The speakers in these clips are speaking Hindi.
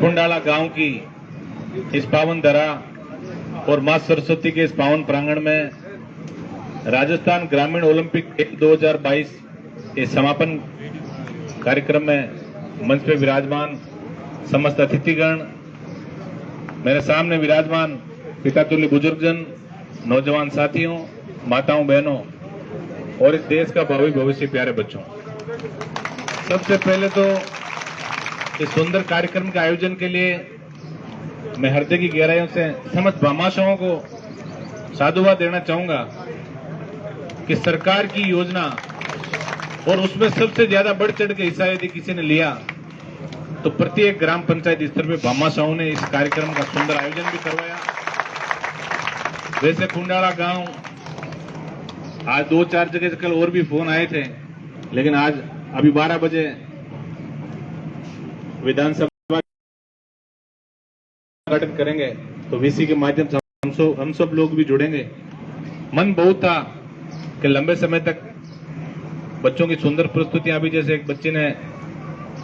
कुंडाला गांव की इस पावन धरा और मां सरस्वती के इस पावन प्रांगण में राजस्थान ग्रामीण ओलंपिक 2022 के समापन कार्यक्रम में मंच पे विराजमान समस्त अतिथिगण, मेरे सामने विराजमान पितातुल्य बुजुर्गजन, नौजवान साथियों, माताओं, बहनों और इस देश का भावी भविष्य प्यारे बच्चों, सबसे पहले तो इस सुंदर कार्यक्रम के आयोजन के लिए मैं हृदय की गहराइयों से समस्त भामाशाहों को साधुवाद देना चाहूंगा कि सरकार की योजना और उसमें सबसे ज्यादा बढ़ चढ़ के हिस्सा यदि किसी ने लिया तो प्रत्येक ग्राम पंचायत स्तर पे भामाशाहों ने इस कार्यक्रम का सुंदर आयोजन भी करवाया। वैसे कुंडाला गांव आज 2-4 जगह से कल और भी फोन आए थे, लेकिन आज अभी 12 बजे विधानसभा उद्घाटन करेंगे तो वीसी के माध्यम से हम सब लोग भी जुड़ेंगे। मन बहुत था कि लंबे समय तक बच्चों की सुंदर प्रस्तुतियां, अभी जैसे एक बच्चे ने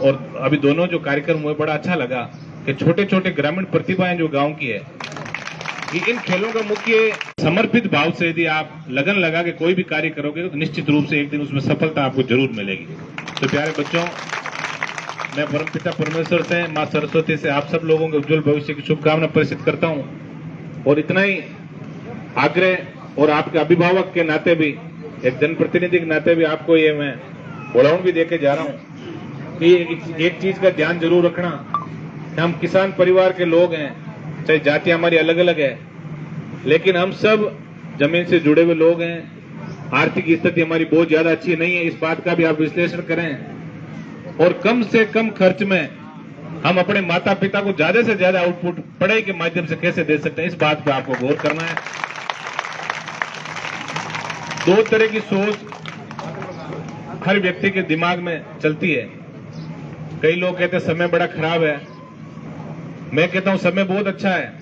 और अभी दोनों जो कार्यक्रम हुए, बड़ा अच्छा लगा कि छोटे छोटे ग्रामीण प्रतिभाएं जो गांव की है, कि इन खेलों का मुख्य समर्पित भाव से यदि आप लगन लगा के कोई भी कार्य करोगे तो निश्चित रूप से एक दिन उसमें सफलता आपको जरूर मिलेगी। तो प्यारे बच्चों, मैं परमपिता परमेश्वर से, मां सरस्वती से आप सब लोगों के उज्जवल भविष्य की शुभकामना प्रेषित करता हूं और इतना ही आग्रह और आपके अभिभावक के नाते भी, एक जनप्रतिनिधि के नाते भी आपको ये मैं बुलाउन भी देके जा रहा हूं कि एक चीज का ध्यान जरूर रखना कि हम किसान परिवार के लोग हैं, चाहे जाति हमारी अलग अलग है, लेकिन हम सब जमीन से जुड़े हुए लोग हैं। आर्थिक स्थिति हमारी बहुत ज्यादा अच्छी नहीं है, इस बात का भी आप विश्लेषण करें और कम से कम खर्च में हम अपने माता पिता को ज्यादा से ज्यादा आउटपुट पढ़ाई के माध्यम से कैसे दे सकते हैं, इस बात पर आपको गौर करना है। दो तरह की सोच हर व्यक्ति के दिमाग में चलती है। कई लोग कहते हैं समय बड़ा खराब है, मैं कहता हूं समय बहुत अच्छा है।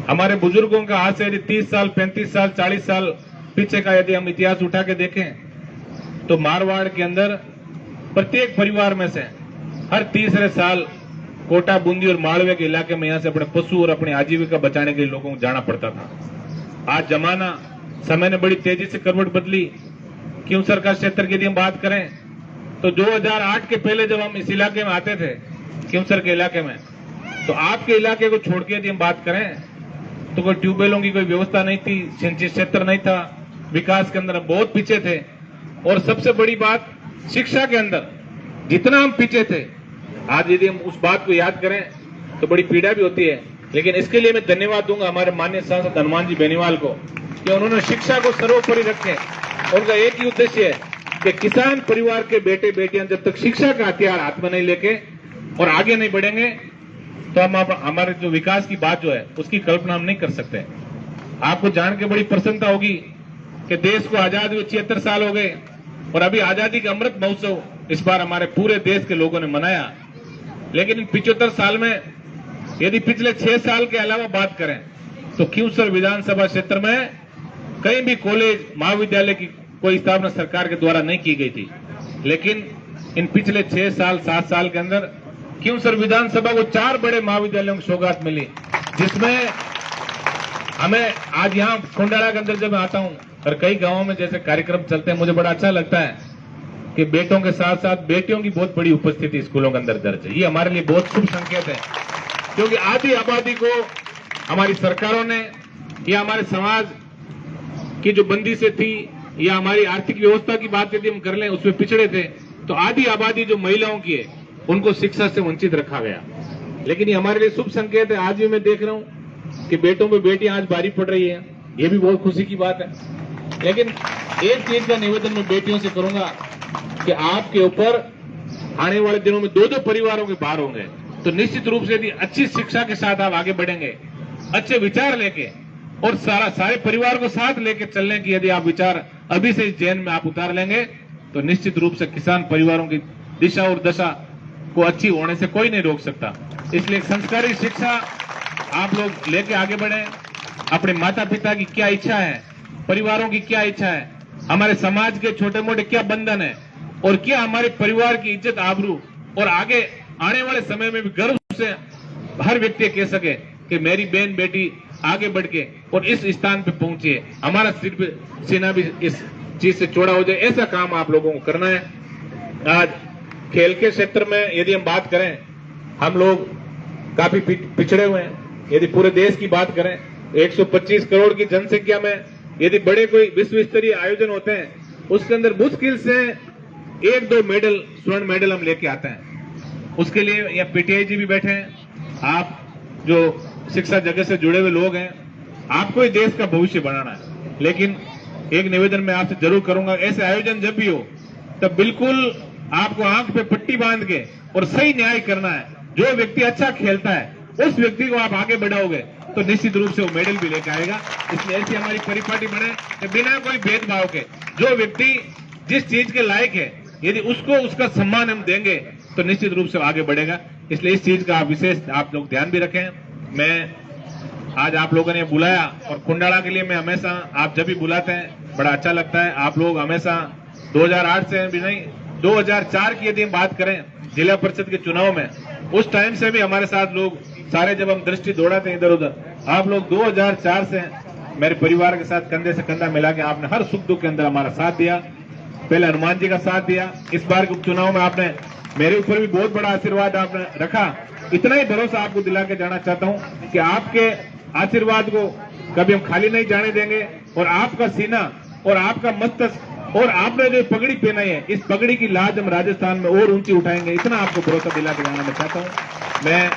हमारे बुजुर्गों का आज से यदि 30 साल, 35 साल, 40 साल पीछे का यदि हम इतिहास उठा के देखें तो मारवाड़ के अंदर प्रत्येक परिवार में से हर तीसरे साल कोटा, बूंदी और मालवे के इलाके में यहां से अपने पशु और अपनी आजीविका बचाने के लिए लोगों को जाना पड़ता था। आज जमाना, समय ने बड़ी तेजी से करवट बदली। क्योंसर का क्षेत्र की यदि हम बात करें तो 2008 के पहले जब हम इस इलाके में आते थे, क्योंसर के इलाके में, तो आपके इलाके को छोड़ के यदि हम बात करें तो कोई ट्यूबवेलों की कोई व्यवस्था नहीं थी, सिंचित क्षेत्र नहीं था, विकास के अंदर बहुत पीछे थे। और सबसे बड़ी बात, शिक्षा के अंदर जितना हम पीछे थे, आज यदि हम उस बात को याद करें तो बड़ी पीड़ा भी होती है। लेकिन इसके लिए मैं धन्यवाद दूंगा हमारे माननीय सांसद हनुमान जी बेनीवाल को कि उन्होंने शिक्षा को सर्वोपरि रखे। उनका एक ही उद्देश्य है कि किसान परिवार के बेटे बेटियां जब तक शिक्षा का हथियार हाथ में नहीं लेके और आगे नहीं बढ़ेंगे तो हम हमारे जो विकास की बात जो है उसकी कल्पना हम नहीं कर सकते। आपको जान के बड़ी प्रसन्नता होगी कि देश को आजाद हुए 76 साल हो गए और अभी आजादी का अमृत महोत्सव इस बार हमारे पूरे देश के लोगों ने मनाया। लेकिन इन 75 साल में यदि पिछले 6 साल के अलावा बात करें तो क्योंसर विधानसभा क्षेत्र में कहीं भी कॉलेज, महाविद्यालय की कोई स्थापना सरकार के द्वारा नहीं की गई थी। लेकिन इन पिछले 6 साल 7 साल के अंदर क्योंसर विधानसभा को 4 बड़े महाविद्यालयों की सौगात मिली, जिसमें हमें आज यहाँ कुंडाला के अंदर जब मैं आता हूँ और कई गांवों में जैसे कार्यक्रम चलते हैं, मुझे बड़ा अच्छा लगता है कि बेटों के साथ साथ बेटियों की बहुत बड़ी उपस्थिति स्कूलों के अंदर दर्ज है। ये हमारे लिए बहुत शुभ संकेत है, क्योंकि आधी आबादी को हमारी सरकारों ने या हमारे समाज की जो बंदी से थी या हमारी आर्थिक व्यवस्था की बात यदि हम कर लें उसमें पिछड़े थे, तो आधी आबादी जो महिलाओं की है उनको शिक्षा से वंचित रखा गया। लेकिन ये हमारे लिए शुभ संकेत है। आज भी मैं देख रहा हूं कि बेटों पे बेटियां आज भारी पड़ रही है, ये भी बहुत खुशी की बात है। लेकिन एक चीज का निवेदन मैं बेटियों से करूंगा कि आपके ऊपर आने वाले दिनों में 2-2 परिवारों के भार होंगे, तो निश्चित रूप से यदि अच्छी शिक्षा के साथ आप आगे बढ़ेंगे, अच्छे विचार लेके और सारे परिवार को साथ लेके चलने की यदि आप विचार अभी से इस जैन में आप उतार लेंगे तो निश्चित रूप से किसान परिवारों की दिशा और दशा को अच्छी होने से कोई नहीं रोक सकता। इसलिए संस्कारी शिक्षा आप लोग लेके आगे बढ़े। अपने माता पिता की क्या इच्छा है, परिवारों की क्या इच्छा है, हमारे समाज के छोटे मोटे क्या बंधन है और क्या हमारे परिवार की इज्जत आबरू और आगे आने वाले समय में भी गर्व से हर व्यक्ति कह सके कि मेरी बहन बेटी आगे बढ़ के और इस स्थान पे पहुंची है, हमारा सीना भी इस चीज से चौड़ा हो जाए, ऐसा काम आप लोगों को करना है। आज खेल के क्षेत्र में यदि हम बात करें, हम लोग काफी पिछड़े हुए हैं। यदि पूरे देश की बात करें, 125 करोड़ की जनसंख्या में यदि बड़े कोई विश्व स्तरीय आयोजन होते हैं, उसके अंदर मुश्किल से 1-2 मेडल, स्वर्ण मेडल हम लेके आते हैं। उसके लिए यहाँ पीटीआई जी भी बैठे हैं। आप जो शिक्षा जगत से जुड़े हुए लोग हैं, आपको ही देश का भविष्य बनाना है। लेकिन एक निवेदन मैं आपसे जरूर करूंगा, ऐसे आयोजन जब भी हो तब बिल्कुल आपको आंख पे पट्टी बांध के और सही न्याय करना है। जो व्यक्ति अच्छा खेलता है उस व्यक्ति को आप आगे बढ़ाओगे तो निश्चित रूप से वो मेडल भी लेकर आएगा। इसलिए ऐसी हमारी परिपाटी बने कि बिना कोई भेदभाव के जो व्यक्ति जिस चीज के लायक है, यदि उसको उसका सम्मान हम देंगे तो निश्चित रूप से आगे बढ़ेगा। इसलिए इस चीज का विशेष आप लोग ध्यान भी रखें। मैं आज आप लोगों ने बुलाया और कुंडाला के लिए मैं हमेशा, आप जब भी बुलाते हैं बड़ा अच्छा लगता है। आप लोग हमेशा 2008 से भी नहीं, 2004 की यदि हम बात करें जिला परिषद के चुनाव में, उस टाइम से भी हमारे साथ लोग सारे, जब हम दृष्टि दौड़ाते हैं इधर उधर, आप लोग 2004 से मेरे परिवार के साथ कंधे से कंधा मिला के आपने हर सुख दुख के अंदर हमारा साथ दिया। पहले हनुमान जी का साथ दिया, इस बार के उपचुनाव में आपने मेरे ऊपर भी बहुत बड़ा आशीर्वाद आपने रखा। इतना ही भरोसा आपको दिला के जाना चाहता हूं कि आपके आशीर्वाद को कभी हम खाली नहीं जाने देंगे और आपका सीना और आपका मस्तक और आपने जो पगड़ी पहनाई है, इस पगड़ी की लाज हम राजस्थान में और ऊंची उठाएंगे। इतना आपको भरोसा दिला के जाना मैं चाहता हूं। मैं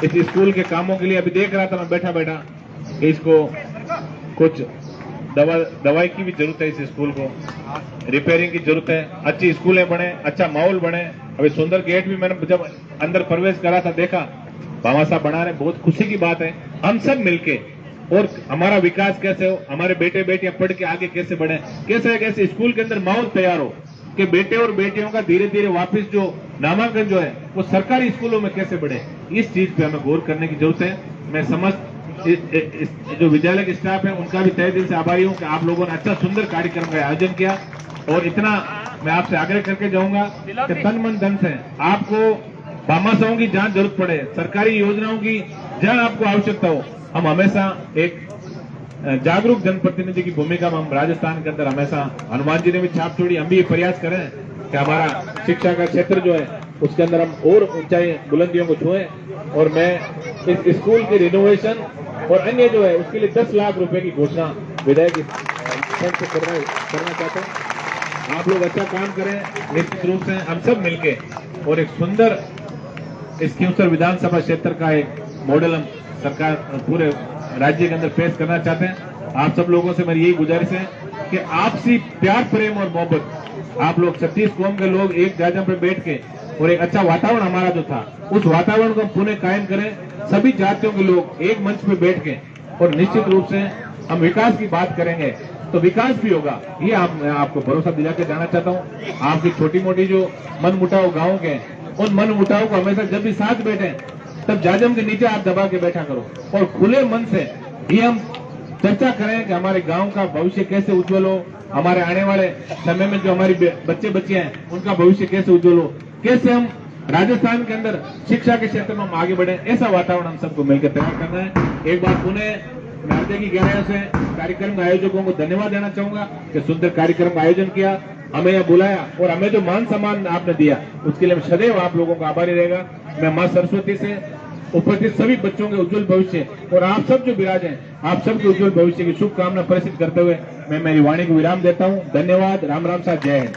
इस स्कूल के कामों के लिए अभी देख रहा था मैं बैठा बैठा कि इसको कुछ दवाई की भी जरूरत है, इस स्कूल को रिपेयरिंग की जरूरत है, अच्छी स्कूलें बने, अच्छा माहौल बने। अभी सुंदर गेट भी मैंने जब अंदर प्रवेश करा था देखा, भामाशाह बना रहे, बहुत खुशी की बात है। हम सब मिलके और हमारा विकास कैसे हो, हमारे बेटे बेटियां पढ़ के आगे कैसे बढ़े, कैसे स्कूल के अंदर माहौल तैयार हो कि बेटे और बेटियों का धीरे धीरे वापस जो नामांकन जो है वो सरकारी स्कूलों में कैसे बढ़े, इस चीज पे हमें गौर करने की जरूरत है। मैं समस्त जो विद्यालय के स्टाफ है उनका भी तहे दिल से आभारी हूँ कि आप लोगों ने अच्छा सुंदर कार्यक्रम का आयोजन किया। और इतना मैं आपसे आग्रह करके जाऊंगा कि तन मन धन से आपको भामाशाहों की जहां जरूरत पड़े, सरकारी योजनाओं की जहां आपको आवश्यकता हो, हम हमेशा एक जागरूक जनप्रतिनिधि की भूमिका में हम राजस्थान के अंदर हमेशा, हनुमान जी ने भी छाप छोड़ी, हम भी ये प्रयास करें कि हमारा शिक्षा का क्षेत्र जो है उसके अंदर हम और ऊंचाई बुलंदियों को छुएं। और मैं इस स्कूल के रिनोवेशन और अन्य जो है उसके लिए 10 लाख रुपए की घोषणा विधायक फंड से करना चाहता हूं। आप लोग अच्छा काम करें, निश्चित रूप से हम सब मिलके और एक सुंदर इस खींवसर विधानसभा क्षेत्र का एक मॉडल हम सरकार पूरे राज्य के अंदर पेश करना चाहते हैं। आप सब लोगों से मेरी यही गुजारिश है कि आपसी प्यार प्रेम और मोहब्बत, आप लोग 36 कौम के लोग एक जगह पर बैठ के और एक अच्छा वातावरण हमारा जो था उस वातावरण को हम पुनः कायम करें। सभी जातियों के लोग एक मंच पे बैठ के और निश्चित रूप से हम विकास की बात करेंगे तो विकास भी होगा, ये मैं आपको भरोसा दिला के जाना चाहता हूँ। आपकी छोटी मोटी जो मन मुटाव गाँव के, उन मन मुटाव को हमेशा जब भी साथ बैठे तब जाजम के नीचे आप दबा के बैठा करो और खुले मन से ये हम चर्चा करें कि हमारे गांव का भविष्य कैसे उज्जवल हो, हमारे आने वाले समय में जो हमारी बच्चे बच्चियां हैं उनका भविष्य कैसे उज्जवल हो, कैसे हम राजस्थान के अंदर शिक्षा के क्षेत्र में हम आगे बढ़े, ऐसा वातावरण हम सबको मिलकर तैयार करना है। एक बार पुनः मैं हृदय की गहराइयों से कार्यक्रम के आयोजकों को धन्यवाद देना चाहूंगा कि सुंदर कार्यक्रम का आयोजन किया, हमें यहाँ बुलाया और हमें जो मान सम्मान आपने दिया उसके लिए सदैव आप लोगों का आभारी रहेगा। मैं मां सरस्वती से उपस्थित सभी बच्चों के उज्जवल भविष्य और आप सब जो विराज हैं, आप सबके उज्जवल भविष्य की शुभकामना प्रसिद्ध करते हुए मैं मेरी वाणी को विराम देता हूं। धन्यवाद। राम राम साहब, जय हिंद।